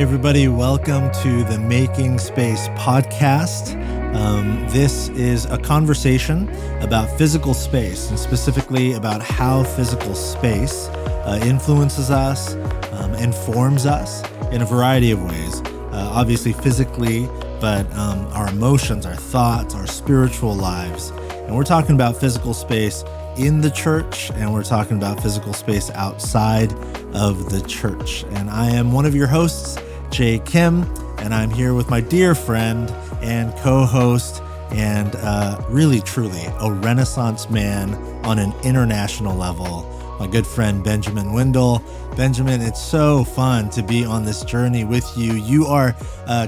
Hey, everybody, welcome to the Making Space podcast. This is a conversation about physical space, and specifically about how physical space influences us, informs us in a variety of ways. Obviously physically, but our emotions, our thoughts, our spiritual lives. And we're talking about physical space in the church, and we're talking about physical space outside of the church. And I am one of your hosts, Jay Kim, and I'm here with my dear friend and co-host and really, truly a Renaissance man on an international level, my good friend, Benjamin Wendell. Benjamin, it's so fun to be on this journey with you. You are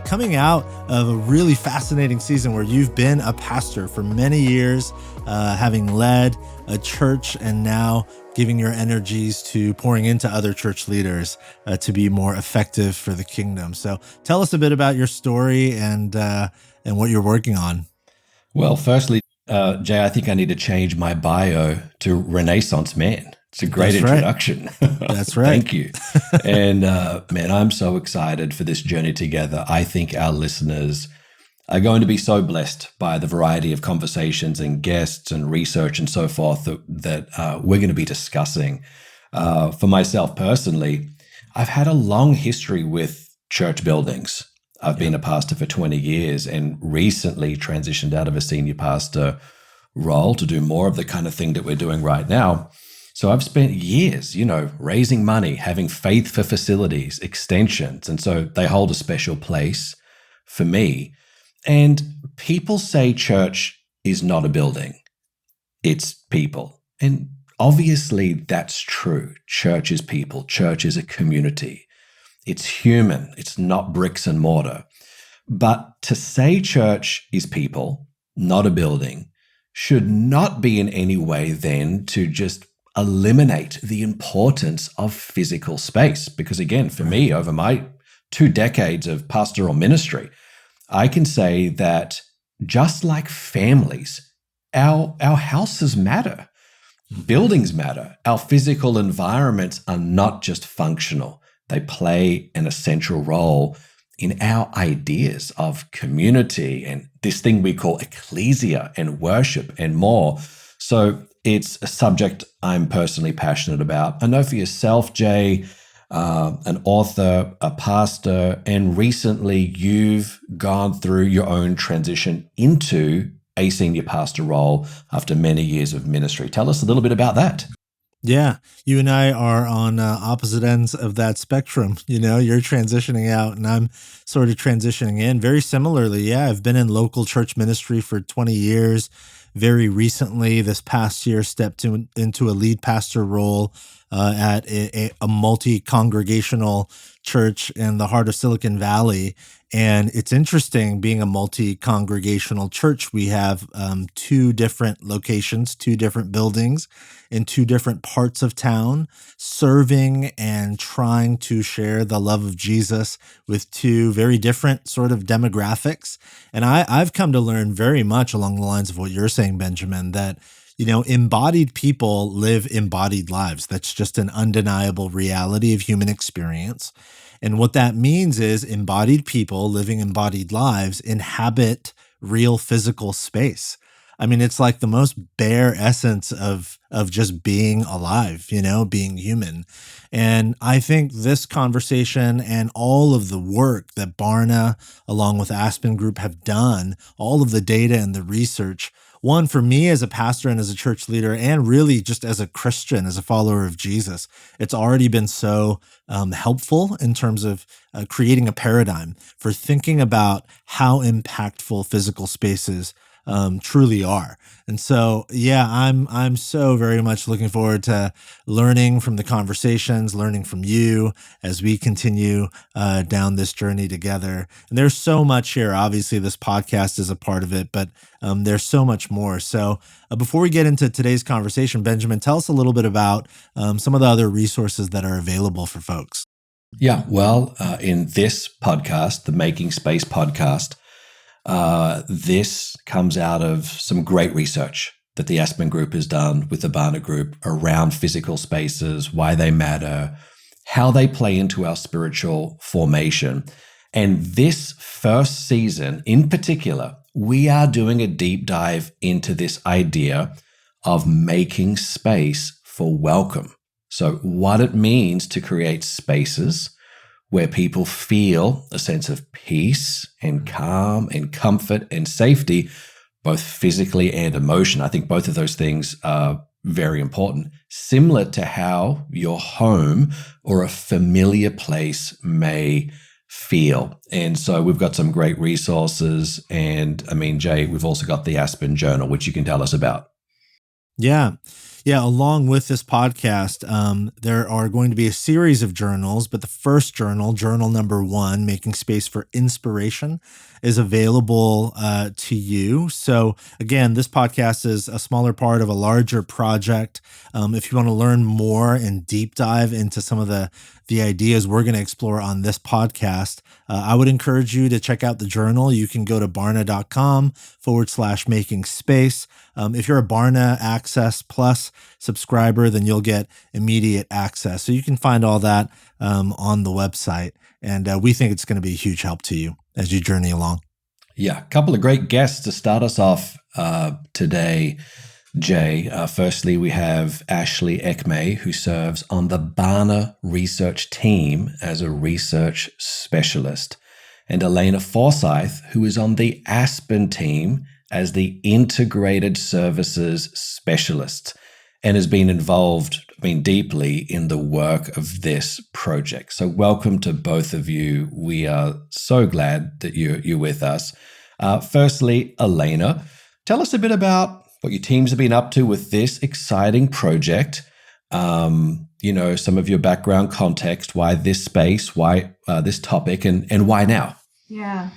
coming out of a really fascinating season where you've been a pastor for many years, having led a church, and now giving your energies to pouring into other church leaders to be more effective for the kingdom. So tell us a bit about your story and what you're working on. Well, firstly, Jay, I think I need to change my bio to Renaissance man. It's a great introduction. That's right. Thank you. And man, I'm so excited for this journey together. I think our listeners are going to be so blessed by the variety of conversations and guests and research and so forth that we're going to be discussing. For myself personally, I've had a long history with church buildings. I've been a pastor for 20 years and recently transitioned out of a senior pastor role to do more of the kind of thing that we're doing right now. So I've spent years, raising money, having faith for facilities, extensions. And so they hold a special place for me. And people say church is not a building, it's people. And obviously that's true. Church is people. Church is a community. It's human. It's not bricks and mortar. But to say church is people, not a building, should not be in any way then to just eliminate the importance of physical space. Because again, for me, over my 2 decades of pastoral ministry, I can say that just like families, our houses matter, buildings matter. Our physical environments are not just functional. They play an essential role in our ideas of community and this thing we call ecclesia and worship and more. So it's a subject I'm personally passionate about. I know for yourself, Jay, an author, a pastor, and recently you've gone through your own transition into a senior pastor role after many years of ministry. Tell us a little bit about that. Yeah, you and I are on opposite ends of that spectrum. You're transitioning out and I'm sort of transitioning in. Very similarly, yeah, I've been in local church ministry for 20 years. Very recently, this past year, stepped into a lead pastor role at a multi-congregational church in the heart of Silicon Valley. And it's interesting being a multi-congregational church. We have 2 different locations, 2 different buildings in 2 different parts of town, serving and trying to share the love of Jesus with 2 very different sort of demographics. And I've come to learn very much along the lines of what you're saying, Benjamin, that embodied people live embodied lives. That's just an undeniable reality of human experience. And what that means is embodied people living embodied lives inhabit real physical space. I mean, it's like the most bare essence of just being alive, being human. And I think this conversation and all of the work that Barna, along with Aspen Group, have done, all of the data and the research, one, for me as a pastor and as a church leader, and really just as a Christian, as a follower of Jesus, it's already been so helpful in terms of creating a paradigm for thinking about how impactful physical spaces truly are. And so, yeah, I'm so very much looking forward to learning from the conversations, learning from you as we continue down this journey together. And there's so much here. Obviously, this podcast is a part of it, but there's so much more. So before we get into today's conversation, Benjamin, tell us a little bit about some of the other resources that are available for folks. Yeah, well, in this podcast, the Making Space podcast, this comes out of some great research that the Aspen Group has done with the Barna Group around physical spaces, why they matter, how they play into our spiritual formation. And this first season in particular, we are doing a deep dive into this idea of making space for welcome. So, what it means to create spaces where people feel a sense of peace and calm and comfort and safety, both physically and emotion. I think both of those things are very important, similar to how your home or a familiar place may feel. And so we've got some great resources. And I mean, Jay, we've also got the Aspen Journal, which you can tell us about. Yeah. Yeah. Along with this podcast, there are going to be a series of journals, but the first journal, journal number 1, Making Space for Inspiration, is available to you. So again, this podcast is a smaller part of a larger project. If you want to learn more and deep dive into some of the ideas we're going to explore on this podcast, I would encourage you to check out the journal. You can go to barna.com/making space. If you're a Barna Access Plus subscriber, then you'll get immediate access. So you can find all that on the website. And we think it's going to be a huge help to you as you journey along. Yeah, a couple of great guests to start us off today, Jay. Firstly, we have Ashley Ekmay, who serves on the Barna research team as a research specialist, and Elena Forsythe, who is on the Aspen team as the integrated services specialist and has been involved, deeply in the work of this project. So welcome to both of you. We are so glad that you're with us. Firstly, Elena, tell us a bit about what your teams have been up to with this exciting project. Some of your background context, why this space, why this topic, and why now? Yeah.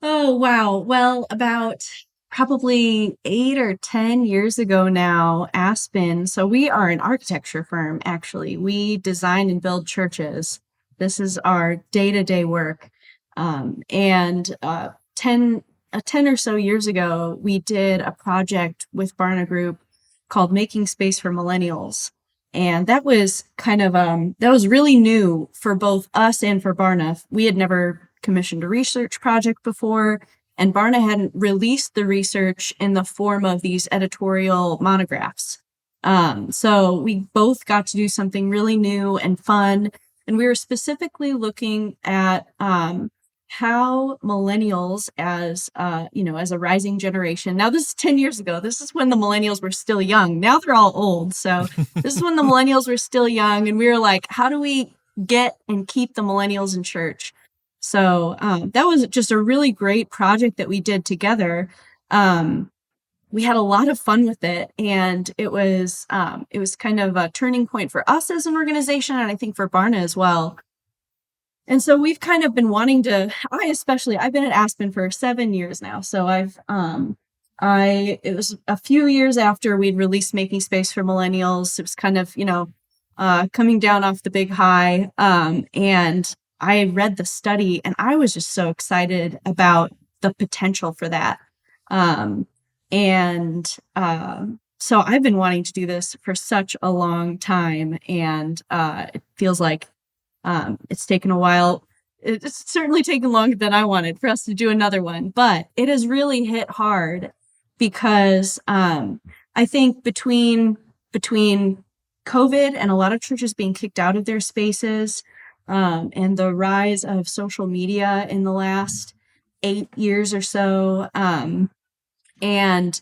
Oh, wow. Well, about probably 8 or 10 years ago now, Aspen. So we are an architecture firm, actually. We design and build churches. This is our day-to-day work. And 10 or so years ago, we did a project with Barna Group called Making Space for Millennials. And that was that was really new for both us and for Barna. We had never commissioned a research project before, and Barna hadn't released the research in the form of these editorial monographs. So we both got to do something really new and fun. And we were specifically looking at how millennials as a rising generation. Now, this is 10 years ago. This is when the millennials were still young. Now they're all old. So this is when the millennials were still young. And we were like, how do we get and keep the millennials in church? So that was just a really great project that we did together. We had a lot of fun with it, and it was kind of a turning point for us as an organization, and I think for Barna as well. And so we've kind of been wanting to. I've been at Aspen for 7 years now. So it was a few years after we'd released Making Space for Millennials. It was kind of coming down off the big high, and I read the study, and I was just so excited about the potential for that. So I've been wanting to do this for such a long time, and it feels like it's taken a while. It's certainly taken longer than I wanted for us to do another one, but it has really hit hard because I think between COVID and a lot of churches being kicked out of their spaces, and the rise of social media in the last 8 years or so, and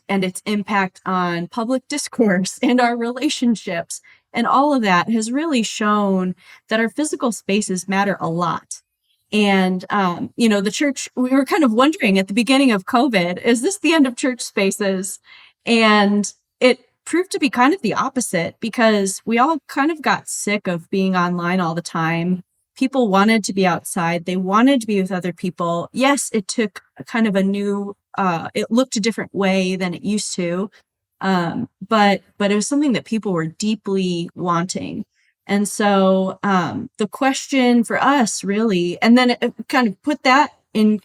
its impact on public discourse and our relationships, and all of that has really shown that our physical spaces matter a lot. And, the church, we were kind of wondering at the beginning of COVID, is this the end of church spaces? And it proved to be kind of the opposite, because we all kind of got sick of being online all the time. People wanted to be outside. They wanted to be with other people. Yes, it took kind of a new, it looked a different way than it used to. But it was something that people were deeply wanting. And so the question for us really, and then it kind of put that in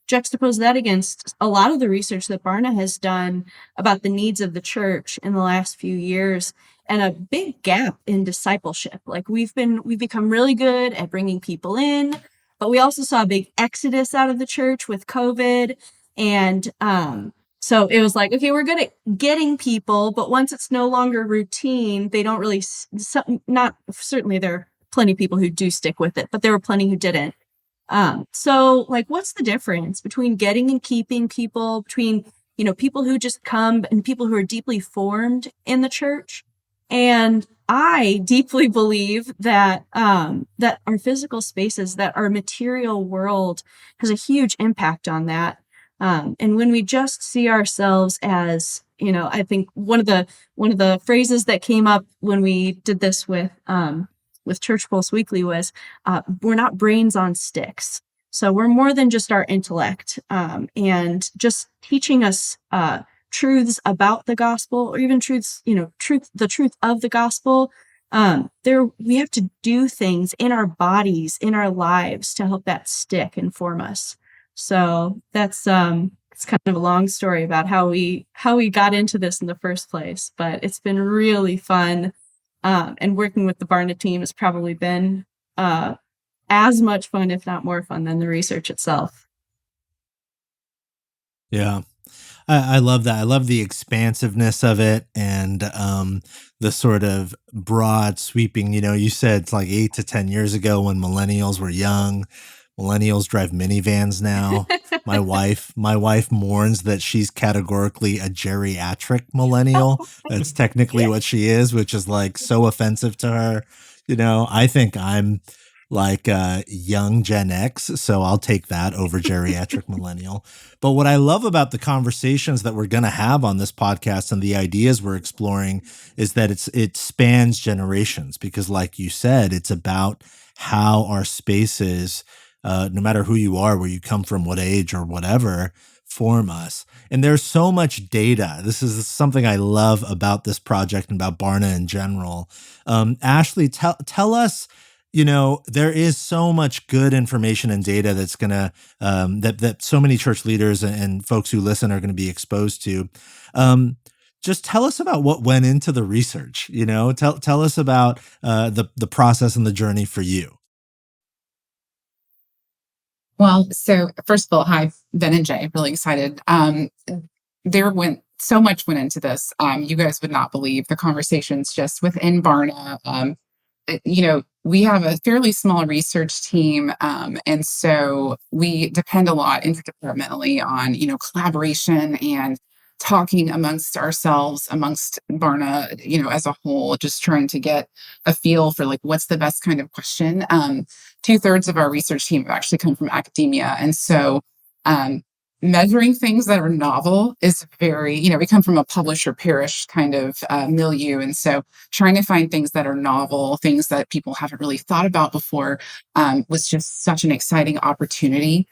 juxtapose that against a lot of the research that Barna has done about the needs of the church in the last few years, and a big gap in discipleship. Like we've become really good at bringing people in, but we also saw a big exodus out of the church with COVID. And so it was like, okay, we're good at getting people, but once it's no longer routine, they don't really, not certainly there are plenty of people who do stick with it, but there were plenty who didn't. So like, what's the difference between getting and keeping people, between, people who just come and people who are deeply formed in the church? And I deeply believe that that our physical spaces, that our material world has a huge impact on that. And when we just see ourselves as, I think one of the phrases that came up when we did this with Church Pulse Weekly was, we're not brains on sticks. So we're more than just our intellect, and just teaching us truths about the gospel, or even truths, the truth of the gospel. We have to do things in our bodies, in our lives, to help that stick and form us. So that's it's kind of a long story about how we got into this in the first place, but it's been really fun. And working with the Barna team has probably been as much fun, if not more fun, than the research itself. Yeah. I love that. I love the expansiveness of it, and the sort of broad sweeping, you said it's like 8 to 10 years ago when millennials were young. Millennials drive minivans now. My wife mourns that she's categorically a geriatric millennial. That's technically what she is, which is like so offensive to her. I think I'm like young Gen X, so I'll take that over geriatric millennial. But what I love about the conversations that we're going to have on this podcast and the ideas we're exploring is that it spans generations, because like you said, it's about how our spaces, no matter who you are, where you come from, what age or whatever, form us. And there's so much data. This is something I love about this project and about Barna in general. Ashley, tell us, there is so much good information and data that's going to, that so many church leaders and folks who listen are going to be exposed to. Just tell us about what went into the research, tell us about the process and the journey for you. Well, so first of all, hi, Ben and Jay, really excited. So much went into this. You guys would not believe the conversations just within Barna. We have a fairly small research team, and so we depend a lot interdepartmentally on, collaboration and talking amongst ourselves, amongst Barna, as a whole, just trying to get a feel for like, what's the best kind of question. 2/3 of our research team have actually come from academia. And so measuring things that are novel is very, we come from a publisher parish kind of milieu. And so trying to find things that are novel, things that people haven't really thought about before, was just such an exciting opportunity.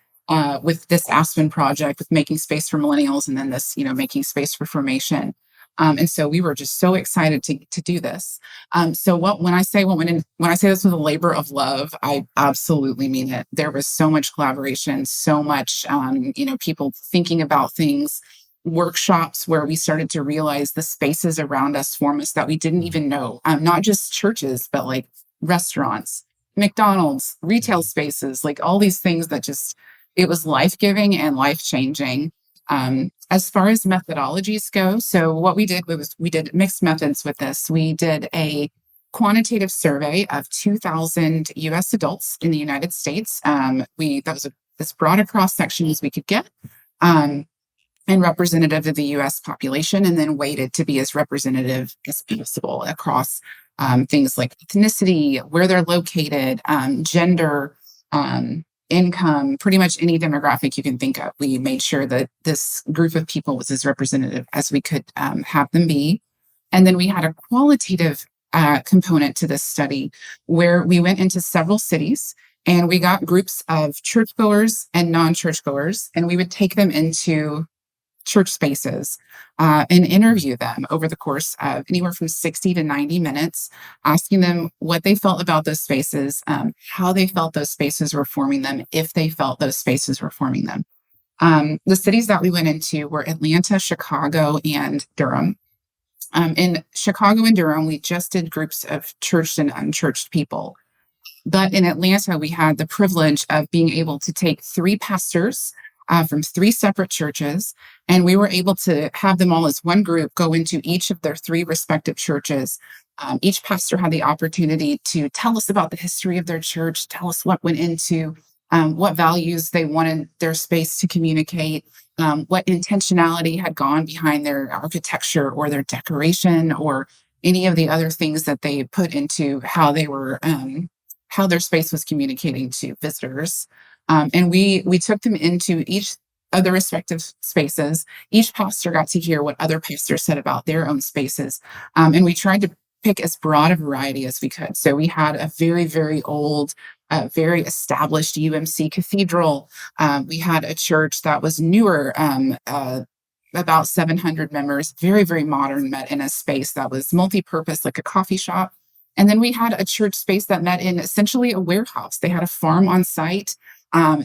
With this Aspen project, with making space for millennials, and then this, making space for formation. And so we were just so excited to do this. So when I say this was a labor of love, I absolutely mean it. There was so much collaboration, so much, people thinking about things, workshops where we started to realize the spaces around us form us that we didn't even know. Not just churches, but like restaurants, McDonald's, retail spaces, like all these things that just, it was life-giving and life-changing. As far as methodologies go, so what we did was we did mixed methods with this. We did a quantitative survey of 2,000 U.S. adults in the United States. That was as broad a cross-section as we could get, and representative of the U.S. population, and then weighted to be as representative as possible across things like ethnicity, where they're located, gender, income, pretty much any demographic you can think of. We made sure that this group of people was as representative as we could have them be. And then we had a qualitative component to this study where we went into several cities and we got groups of churchgoers and non-churchgoers, and we would take them into church spaces and interview them over the course of anywhere from 60 to 90 minutes, asking them what they felt about those spaces, how they felt those spaces were forming them, if they felt those spaces were forming them. The cities that we went into were Atlanta, Chicago, and Durham. In Chicago and Durham, we just did groups of churched and unchurched people. But in Atlanta, we had the privilege of being able to take three pastors from three separate churches, and we were able to have them all as one group go into each of their three respective churches. Each pastor had the opportunity to tell us about the history of their church, tell us what went into what values they wanted their space to communicate, what intentionality had gone behind their architecture or their decoration or any of the other things that they put into how they were how their space was communicating to visitors. And we took them into each of the respective spaces. Each pastor got to hear what other pastors said about their own spaces. And we tried to pick as broad a variety as we could. So we had a very, very old, very established UMC cathedral. We had a church that was newer, about 700 members, very, very modern, met in a space that was multi-purpose, like a coffee shop. And then we had a church space that met in essentially a warehouse. They had a farm on site.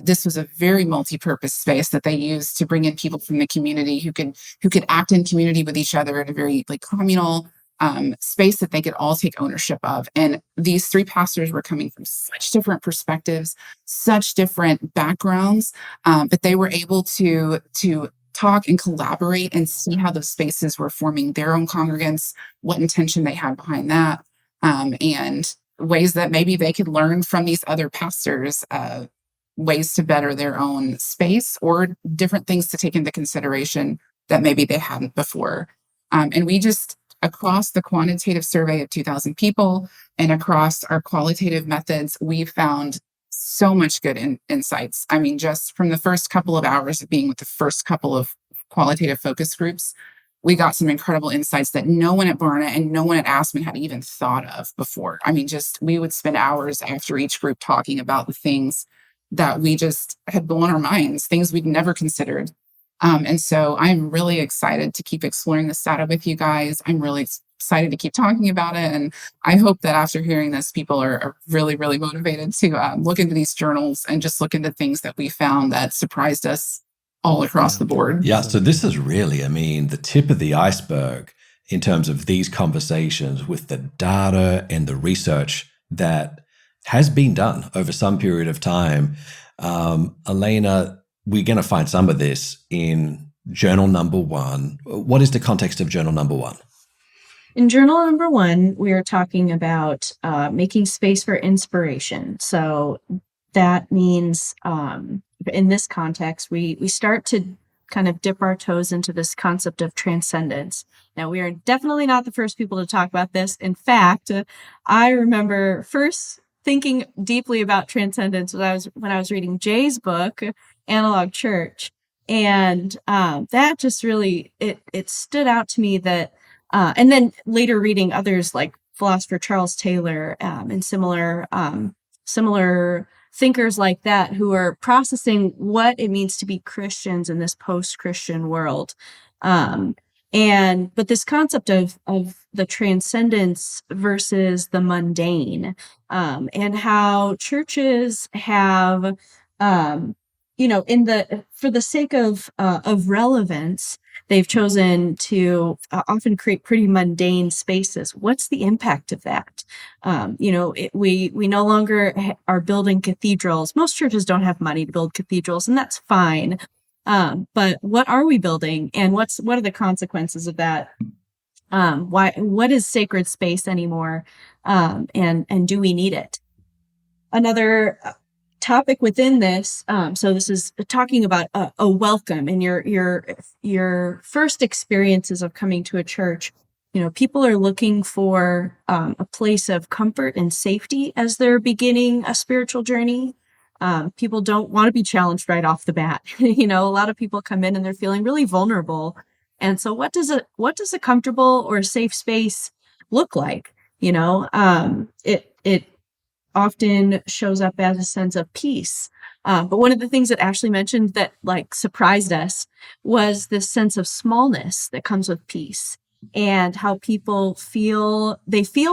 This was a very multi-purpose space that they used to bring in people from the community who could act in community with each other in a very like communal space that they could all take ownership of. And these three pastors were coming from such different perspectives, such different backgrounds, but they were able to talk and collaborate and see how those spaces were forming their own congregants, what intention they had behind that. And ways that maybe they could learn from these other pastors, ways to better their own space or different things to take into consideration that maybe they hadn't before. And we just, across the quantitative survey of 2,000 people and across our qualitative methods, we found so much good insights. I mean, just from the first couple of hours of being with the first couple of qualitative focus groups, we got some incredible insights that no one at Barna and no one at Aspen had even thought of before. I mean, just we would spend hours after each group talking about the things that we just had blown our minds, things we'd never considered. And so I'm really excited to keep exploring this data with you guys. I'm really excited to keep talking about it. And I hope that after hearing this, people are really, really motivated to look into these journals and just look into things that we found that surprised us all across the board. Yeah, so this is really, I mean, the tip of the iceberg in terms of these conversations with the data and the research that has been done over some period of time. Elena, we're going to find some of this in journal number 1. What is the context of journal number 1? In journal number 1, we are talking about making space for inspiration. So that means in this context, we start to kind of dip our toes into this concept of transcendence. Now, we are definitely not the first people to talk about this. In fact, I remember first thinking deeply about transcendence when I was reading Jay's book, Analog Church. And that just really, it stood out to me that, and then later reading others like philosopher Charles Taylor and similar thinkers like that who are processing what it means to be Christians in this post-Christian world. But this concept of the transcendence versus the mundane, and how churches have, for the sake of relevance, they've chosen to often create pretty mundane spaces. What's the impact of that? We no longer are building cathedrals. Most churches don't have money to build cathedrals, and that's fine. But what are we building, and what are the consequences of that? What is sacred space anymore? And do we need it? Another topic within this, so this is talking about a welcome and your first experiences of coming to a church. People are looking for a place of comfort and safety as they're beginning a spiritual journey. People don't want to be challenged right off the bat. A lot of people come in and they're feeling really vulnerable. And so what does a comfortable or safe space look like? It often shows up as a sense of peace. But one of the things that Ashley mentioned that surprised us was this sense of smallness that comes with peace, and how people feel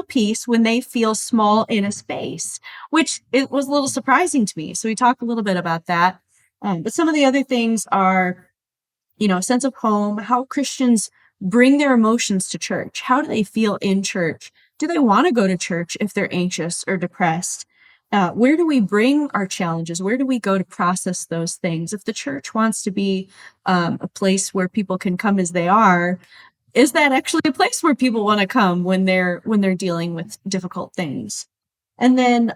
peace when they feel small in a space, which it was a little surprising to me. So we talk a little bit about that. But some of the other things are, a sense of home, how Christians bring their emotions to church. How do they feel in church? Do they want to go to church if they're anxious or depressed? Where do we bring our challenges? Where do we go to process those things? If the church wants to be a place where people can come as they are, is that actually a place where people want to come when they're dealing with difficult things? And then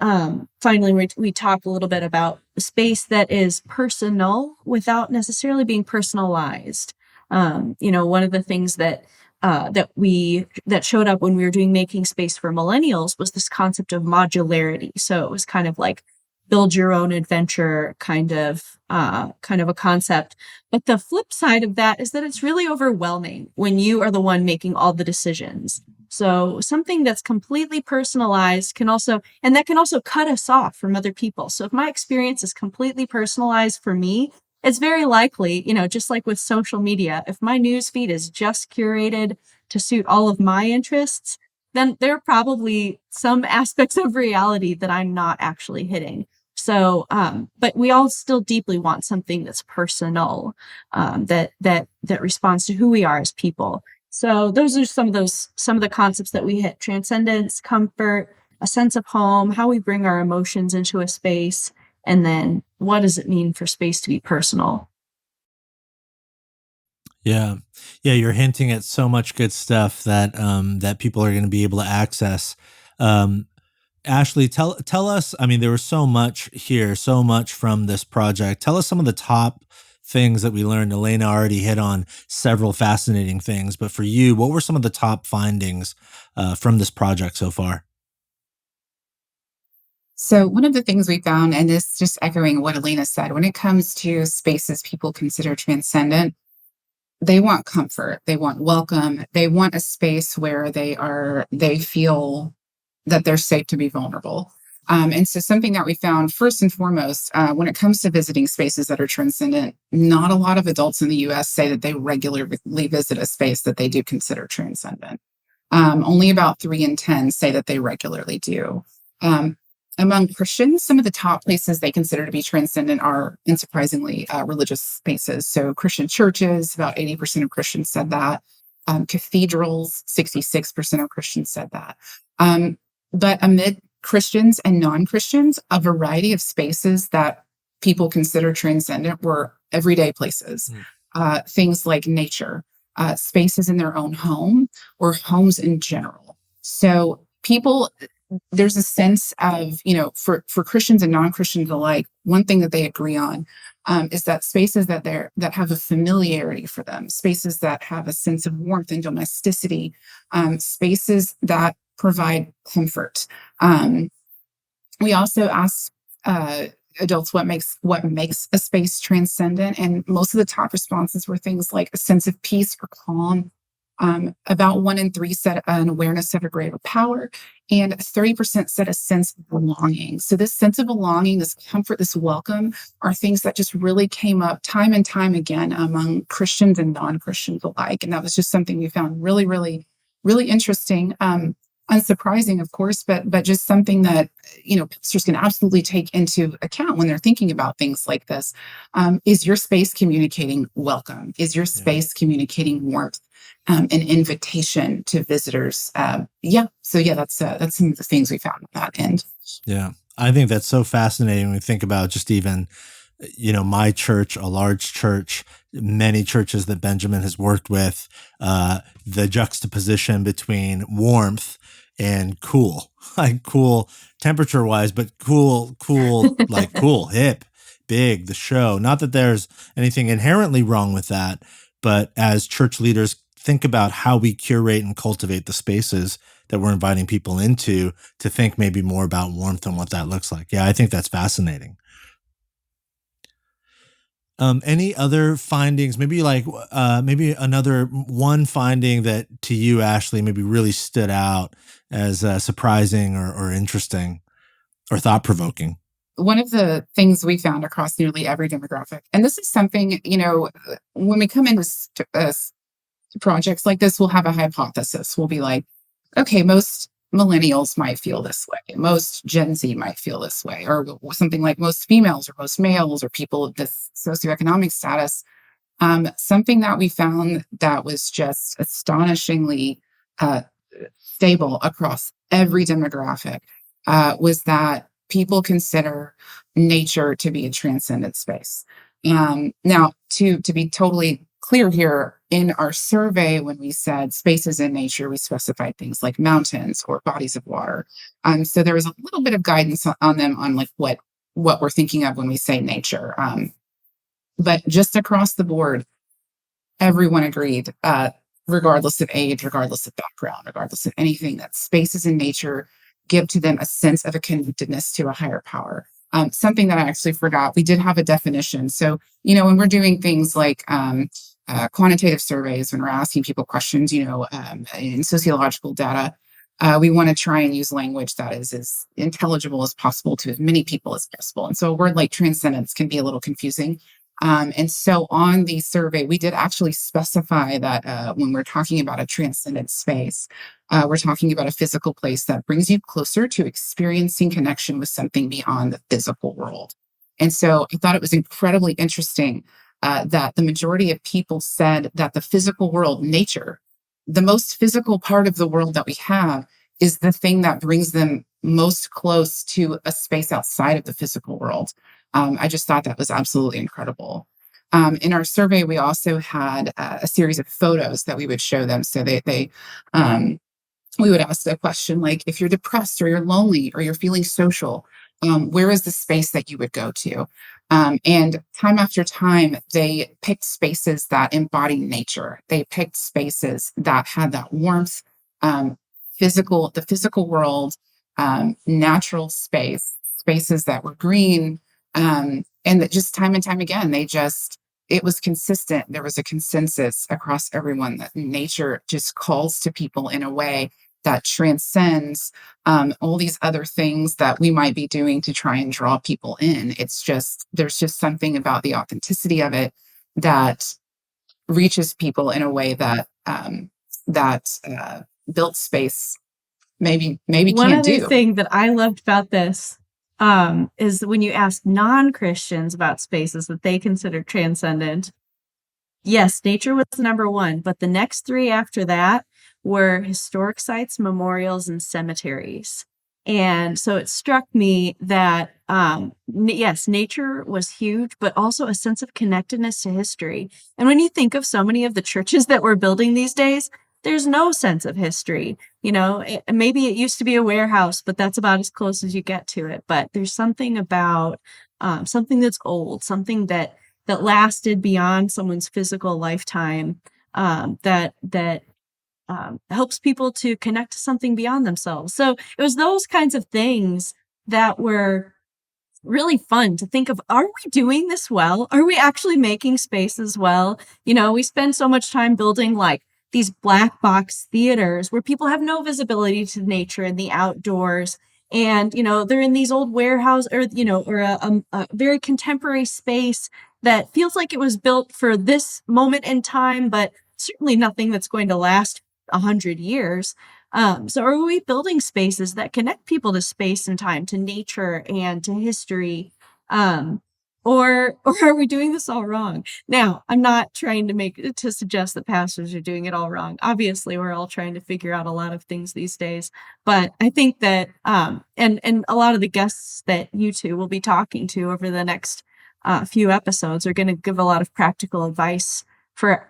finally, we talk a little bit about a space that is personal without necessarily being personalized. One of the things that showed up when we were doing Making Space for Millennials was this concept of modularity. So it was kind of like build your own adventure kind of a concept. But the flip side of that is that it's really overwhelming when you are the one making all the decisions. So something that's completely personalized can also cut us off from other people. So if my experience is completely personalized for me, it's very likely, just like with social media, if my news feed is just curated to suit all of my interests, then there are probably some aspects of reality that I'm not actually hitting. So, but we all still deeply want something that's personal, that responds to who we are as people. So those are some of the concepts that we hit: transcendence, comfort, a sense of home, how we bring our emotions into a space, and then what does it mean for space to be personal? Yeah. Yeah, you're hinting at so much good stuff that that people are going to be able to access. Um Ashley, tell us, I mean, there was so much here, so much from this project. Tell us some of the top things that we learned. Elena already hit on several fascinating things, but for you, what were some of the top findings from this project so far? So, one of the things we found, and this just echoing what Elena said, when it comes to spaces people consider transcendent, they want comfort, they want welcome, they want a space where they feel that they're safe to be vulnerable. And so, something that we found first and foremost, when it comes to visiting spaces that are transcendent, not a lot of adults in the US say that they regularly visit a space that they do consider transcendent. Only about 3 in 10 say that they regularly do. Um, Among Christians, some of the top places they consider to be transcendent are, unsurprisingly, religious spaces. So, Christian churches, about 80% of Christians said that. Cathedrals, 66% of Christians said that. But amid Christians and non Christians, a variety of spaces that people consider transcendent were everyday places, Mm. Things like nature, spaces in their own home, or homes in general. So, there's a sense of, for Christians and non-Christians alike, one thing that they agree on is that spaces that have a familiarity for them, spaces that have a sense of warmth and domesticity, spaces that provide comfort. Um, we also asked adults what makes a space transcendent, and most of the top responses were things like a sense of peace or calm. About 1 in 3 said an awareness of a greater power, and 30% said a sense of belonging. So this sense of belonging, this comfort, this welcome, are things that just really came up time and time again among Christians and non-Christians alike. And that was just something we found really, really, really interesting. Unsurprising, of course, but just something that pastors can absolutely take into account when they're thinking about things like this. Is your space communicating welcome? Is your Yeah. space communicating warmth? An invitation to visitors. That's some of the things we found on that end. Yeah. I think that's so fascinating when we think about just even, my church, a large church, many churches that Benjamin has worked with, the juxtaposition between warmth and cool, like cool temperature wise, but cool, like cool, hip, big, the show. Not that there's anything inherently wrong with that, but as church leaders, think about how we curate and cultivate the spaces that we're inviting people into, to think maybe more about warmth and what that looks like. Yeah, I think that's fascinating. Any other findings? Maybe like maybe another one finding that to you, Ashley, maybe really stood out as surprising or interesting or thought provoking. One of the things we found across nearly every demographic, and this is something, when we come into projects like this, we'll have a hypothesis. We'll be like, okay, most millennials might feel this way. Most Gen Z might feel this way, or something like most females or most males or people of this socioeconomic status. Something that we found that was just astonishingly uh, stable across every demographic was that people consider nature to be a transcendent space. Now, to be totally clear here, in our survey, when we said spaces in nature, we specified things like mountains or bodies of water. So there was a little bit of guidance on them on like what we're thinking of when we say nature. But just across the board, everyone agreed, regardless of age, regardless of background, regardless of anything, that spaces in nature give to them a sense of a connectedness to a higher power. Something that I actually forgot, we did have a definition. So, when we're doing things like quantitative surveys, when we're asking people questions, in sociological data, we want to try and use language that is as intelligible as possible to as many people as possible. And so a word like transcendence can be a little confusing. And so on the survey, we did actually specify that when we're talking about a transcendent space, we're talking about a physical place that brings you closer to experiencing connection with something beyond the physical world. And so I thought it was incredibly interesting that the majority of people said that the physical world, nature, the most physical part of the world that we have, is the thing that brings them most close to a space outside of the physical world. I just thought that was absolutely incredible. In our survey, we also had a series of photos that we would show them. So we would ask a question like, if you're depressed or you're lonely or you're feeling social, where is the space that you would go to? And time after time, they picked spaces that embody nature. They picked spaces that had that warmth, the physical world, natural spaces that were green, and that just time and time again, it was consistent. There was a consensus across everyone that nature just calls to people in a way that transcends all these other things that we might be doing to try and draw people in. There's just something about the authenticity of it that reaches people in a way that built space maybe One can't other do. thing that I loved about this is when you ask non-Christians about spaces that they consider transcendent. Yes, nature was number one, but the next three after that were historic sites, memorials, and cemeteries. And so it struck me that, yes, nature was huge, but also a sense of connectedness to history. And when you think of so many of the churches that we're building these days, there's no sense of history. Maybe it used to be a warehouse, but that's about as close as you get to it. But there's something about something that's old, something that lasted beyond someone's physical lifetime, that helps people to connect to something beyond themselves. So it was those kinds of things that were really fun to think of. Are we doing this well? Are we actually making spaces well? We spend so much time building like these black box theaters where people have no visibility to nature and the outdoors. And, they're in these old warehouse or a very contemporary space that feels like it was built for this moment in time, but certainly nothing that's going to last 100 years. So are we building spaces that connect people to space and time, to nature and to history? Or are we doing this all wrong? Now, I'm not trying to suggest that pastors are doing it all wrong. Obviously, we're all trying to figure out a lot of things these days. But I think that, and a lot of the guests that you two will be talking to over the next few episodes are going to give a lot of practical advice for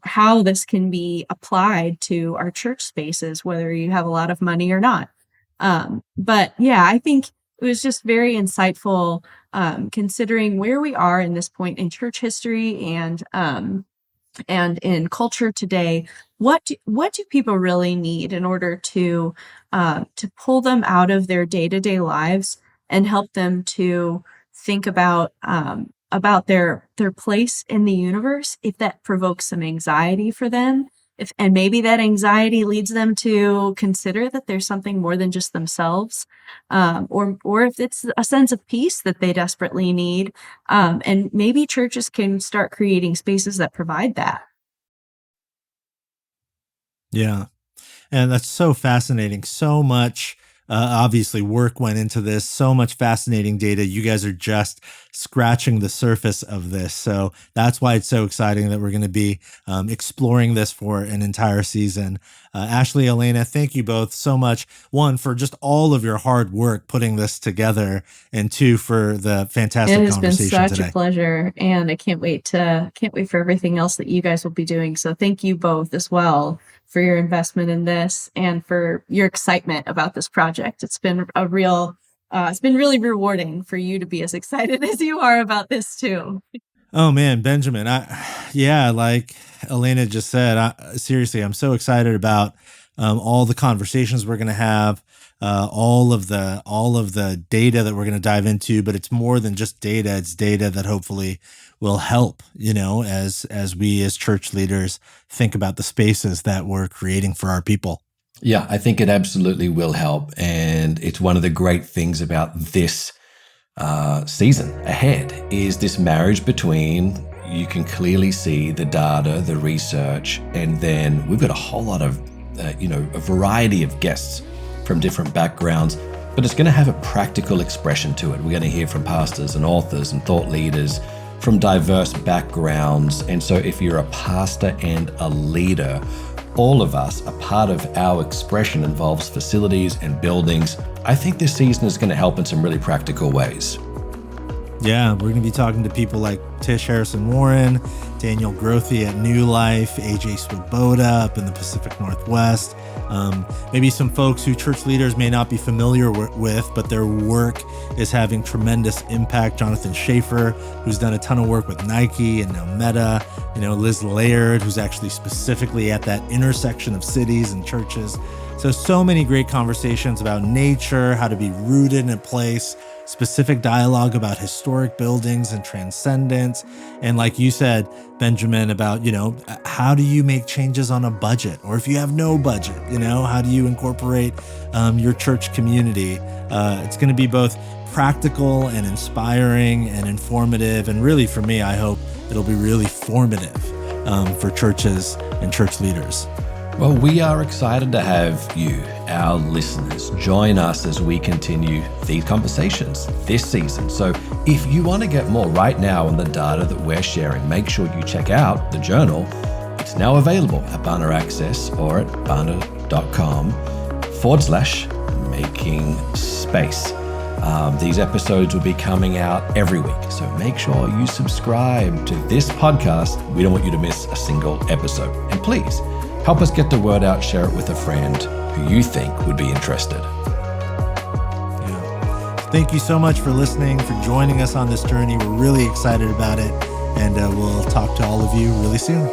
how this can be applied to our church spaces, whether you have a lot of money or not. But yeah, I think it was just very insightful, considering where we are in this point in church history and in culture today. What do people really need in order to pull them out of their day-to-day lives and help them to think about their place in the universe, if that provokes some anxiety for them, and maybe that anxiety leads them to consider that there's something more than just themselves, or if it's a sense of peace that they desperately need, and maybe churches can start creating spaces that provide that. Yeah. And that's so fascinating. So much, obviously, work went into this, so much fascinating data. You guys are just scratching the surface of this. So that's why it's so exciting that we're going to be exploring this for an entire season. Ashley, Elena, thank you both so much. One, for just all of your hard work putting this together, and two, for the fantastic It has been conversation such today. a pleasure, and I can't wait for everything else that you guys will be doing. So thank you both as well for your investment in this and for your excitement about this project. It's been it's been really rewarding for you to be as excited as you are about this too. Oh man, Benjamin, yeah, like Elena just said, seriously, I'm so excited about all the conversations we're going to have, all of the data that we're going to dive into. But it's more than just data; it's data that hopefully will help, as we as church leaders think about the spaces that we're creating for our people. Yeah, I think it absolutely will help, and it's one of the great things about this season ahead is this marriage between, you can clearly see the data, the research, and then we've got a whole lot of, a variety of guests from different backgrounds, but it's going to have a practical expression to it. We're going to hear from pastors and authors and thought leaders from diverse backgrounds. And so if you're a pastor and a leader, all of us, a part of our expression involves facilities and buildings. I think this season is going to help in some really practical ways. Yeah, we're going to be talking to people like Tish Harrison Warren, Daniel Grothy at New Life, AJ Swoboda up in the Pacific Northwest. Maybe some folks who church leaders may not be familiar with, but their work is having tremendous impact. Jonathan Schaefer, who's done a ton of work with Nike and now Meta. Liz Laird, who's actually specifically at that intersection of cities and churches. So many great conversations about nature, how to be rooted in a place, specific dialogue about historic buildings and transcendence. And like you said, Benjamin, about, how do you make changes on a budget? Or if you have no budget, how do you incorporate your church community? It's going to be both practical and inspiring and informative. And really, for me, I hope it'll be really formative for churches and church leaders. Well, we are excited to have you, our listeners, join us as we continue these conversations this season. So if you want to get more right now on the data that we're sharing, make sure you check out the journal. It's now available at Barna Access or at barna.com/making space. These episodes will be coming out every week, so make sure you subscribe to this podcast. We don't want you to miss a single episode. And please, help us get the word out, share it with a friend who you think would be interested. Yeah. Thank you so much for listening, for joining us on this journey. We're really excited about it, and we'll talk to all of you really soon.